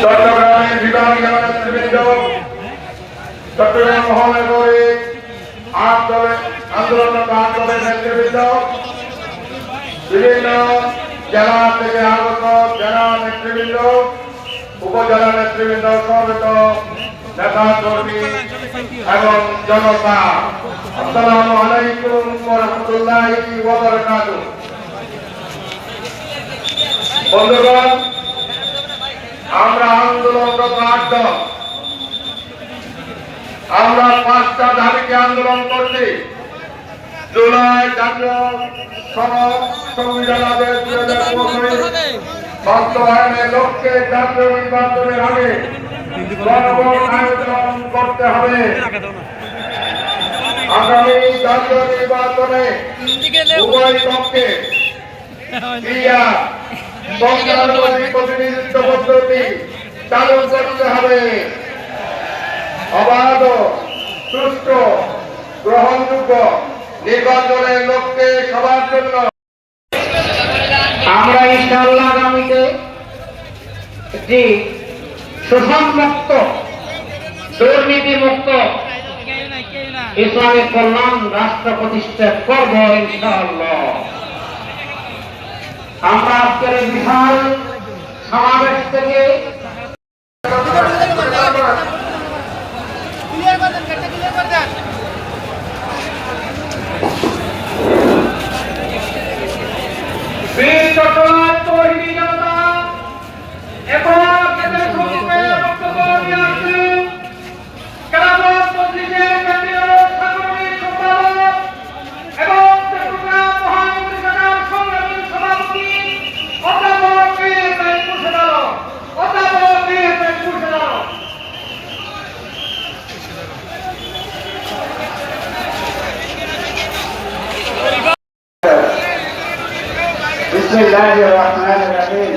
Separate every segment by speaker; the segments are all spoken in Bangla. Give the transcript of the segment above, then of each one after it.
Speaker 1: চট্টগ্রামের বিভাগীয় নেতৃবৃন্দ, চট্টগ্রাম মহানগরে আন্দোলনরত আন্দোলনের নেতৃবৃন্দ, বিভিন্ন জেলা থেকে আগত জেলা নেতৃবৃন্দ, উপজেলা নেতৃবৃন্দ, সমবেত নেতা কর্মী এবং জনতা, আসসালামু আলাইকুম ওয়া রাহমাতুল্লাহি ওয়া বারাকাতুহু। বন্ধুগণ, আমরা আন্দোলনরত ৮ দল, আমরা ৫টা দাবিকে আন্দোলন করছি। জুলাই জাতীয় সংবিধান আদেশ ২০২৫ বাস্তবায়নের লক্ষ্যে জাতীয় নির্বাচনের আগে গণভোট আয়োজন করতে হবে। আগামী জাতীয় নির্বাচনে উভয় পক্ষে প্রতিনিধিত্ব পদ্ধতি চালু করতে হবে। অবাধ, সুষ্ঠু, গ্রহণযোগ্য নির্বাচনের লক্ষ্যে সবার জন্য
Speaker 2: আমরা ইনশাআল্লাহ আগামীতে একটি শোষণমুক্ত, দুর্নীতিমুক্ত ইসলামিক কল্যাণ রাষ্ট্র প্রতিষ্ঠা করব ইনশাআল্লাহ। আমরা আজকের এই বিশাল সমাবেশ থেকে बिस्मिल्लाहिर्रहमानिर्रहीम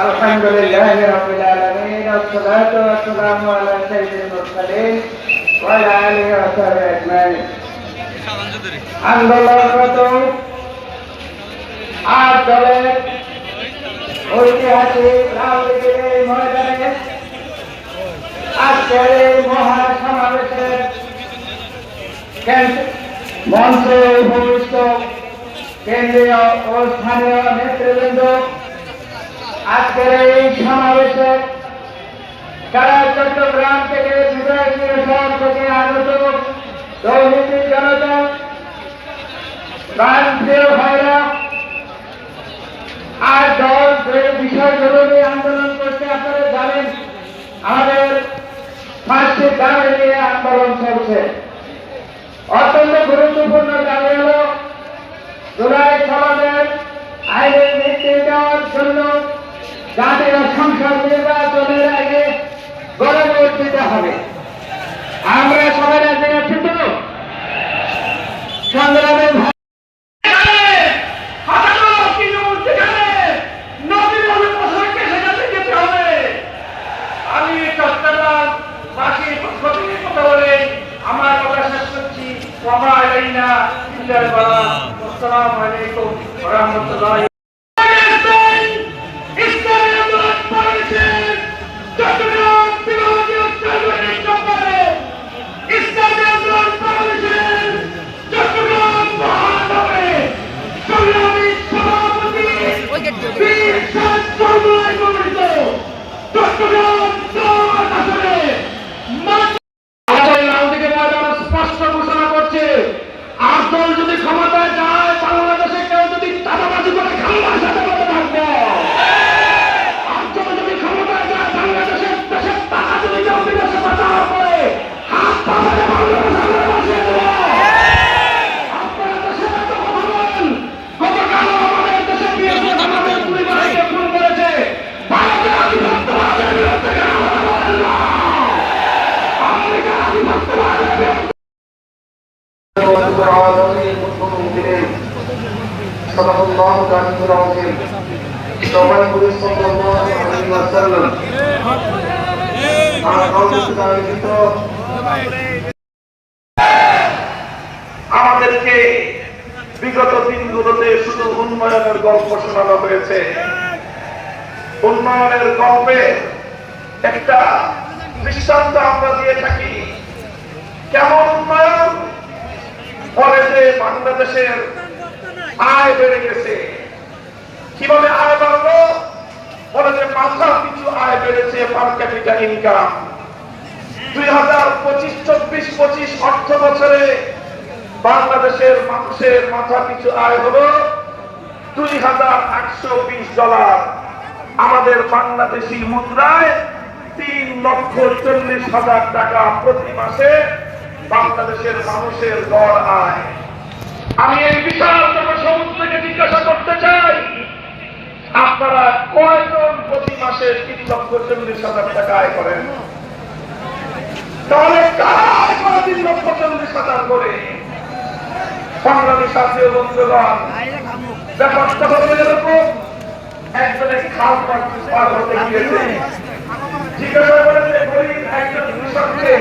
Speaker 2: अल्हम्दुलिल्लाहि रब्बिल आलमीन वस्सलातु वस्सलामु अला सय्यिदिल मुरसालिन वा अला आलिहि वा सहबिहि अजमाइन। আন্দোলনরত ৮ দলের ঐতিহাসিক রাজনীতির এই ময়দানে আজকের এই মহাসমাবেশের মঞ্চে উপবিষ্ট কেন্দ্রীয় ও স্থানীয় নেতৃবৃন্দ, আজকের এই সমাবেশে সারা চট্টগ্রাম থেকে বিভাগীয় শহর থেকে আগত দৌহিত্রী জনতা, প্রান্তীয় ভাইরা, ৮ দল যে বিষয়গুলো নিয়ে আন্দোলন করতে আপনারা জানেন। আমাদের ৫টি দাবি নিয়ে আন্দোলন চলছে। অত্যন্ত গুরুত্বপূর্ণ দাবি হল জুলাই সমাজের আইনের ভিত্তি দেওয়ার জন্য জাতীয় সংসদ নির্বাচনের আগে গণভোট দিতে হবে। আমরা সবাই রাজি আছি তো? সংগ্রামের
Speaker 1: আমি চট্টগ্রামবাসীর পক্ষ থেকে কথা বলে আমার কথা শেষ করছি। আসসালামু আলাইকুম ওয়া রাহমাতুল্লাহি।
Speaker 2: স্পষ্ট ঘোষণা করছে, ৮ দল যদি ক্ষমতায় যায়, বাংলাদেশে কেউ যদি চাঁদাবাজি করে খাওয়ার সাথে থাকবে। ৮ দল যদি ক্ষমতায় যায়, বাংলাদেশের দেশের টাকা যদি কেউ বিদেশে পাচার করে হাত পাবে বাংলাদেশে বসিয়ে দেবে। আপনারা দেশের এত কথা বলেন, গতকাল আমাদের দেশে বিএনপি আমাদের 2 ভাইকে সাল্লাল্লাহু আলাইহি সবাই বলে সাল্লাল্লাহু আলাইহি ওয়াসাল্লাম।
Speaker 1: আমাদেরকে বিগত দিনগুলোতে শুধু উন্নয়নের গল্প শোনানো হয়েছে। উন্নয়নের গল্পে একটা দৃষ্টান্ত আমরা দিয়ে থাকি। কেমন উন্নয়ন? বলে যে বাংলাদেশের আয় বেড়ে গেছে। কিভাবে আয় বাড়লো? বলে যে মাথা পিছু আয় বেড়েছে, পার ক্যাপিটা ইনকাম। 2025-24-25 অর্থ বছরে বাংলাদেশের মানুষের মাথা পিছু আয় হলো $2,820। আমাদের বাংলাদেশি মুদ্রায় 3,40,000 টাকা প্রতি মাসে বাংলাদেশের মানুষের গড় আয়। আমি এই বিশাল জনসমুদ্রকে জিজ্ঞাসা করতে চাই, আপনারা কয়জন প্রতি মাসে 3,40,000 টাকা আয় করেন? তাহলে কারা 3,40,000 করে? সংগ্রামী সাথী ও বন্ধুগণ, ব্যাপারটা হলো এরকম। একজনে খাল পার হতে গিয়েছে, জিজ্ঞাসা করেছে গরিব একজন কৃষককে,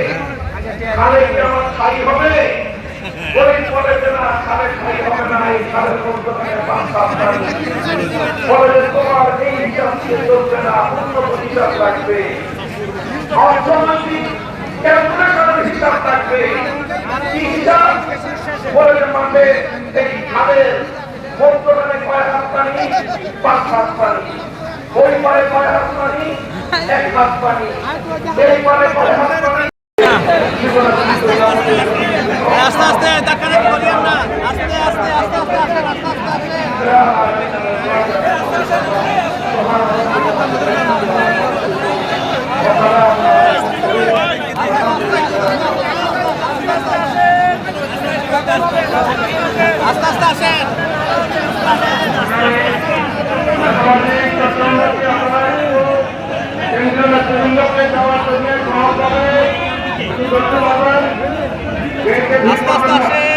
Speaker 1: খালে কি আমার খাই হবে? গরিব বলে যে না, খালে খাই হবে না, এই খালের মধ্যে বলে যে তোমার এই হিসাব দিয়ে চলবে না, উন্নত হিসাব লাগবে, অর্থনৈতিক ক্যালকুলেশনের হিসাব থাকবে। কি হিসাব? বলে যে মাঠে এই খালের মধ্যখানে কয় হাত পানি? 5 হাত পানি। ওই পারে কয় হাত পানি? 1 হাত পানি। এই পারে কয় হাত পানি?
Speaker 3: আস্তে আস্তে ধাক্কা করিয়েন না, আস্তে আস্তে আস্তে আস্তে আস্তে আস্তে আস্তে আস্তে আসেন। আস্তে আস্তে আসেন।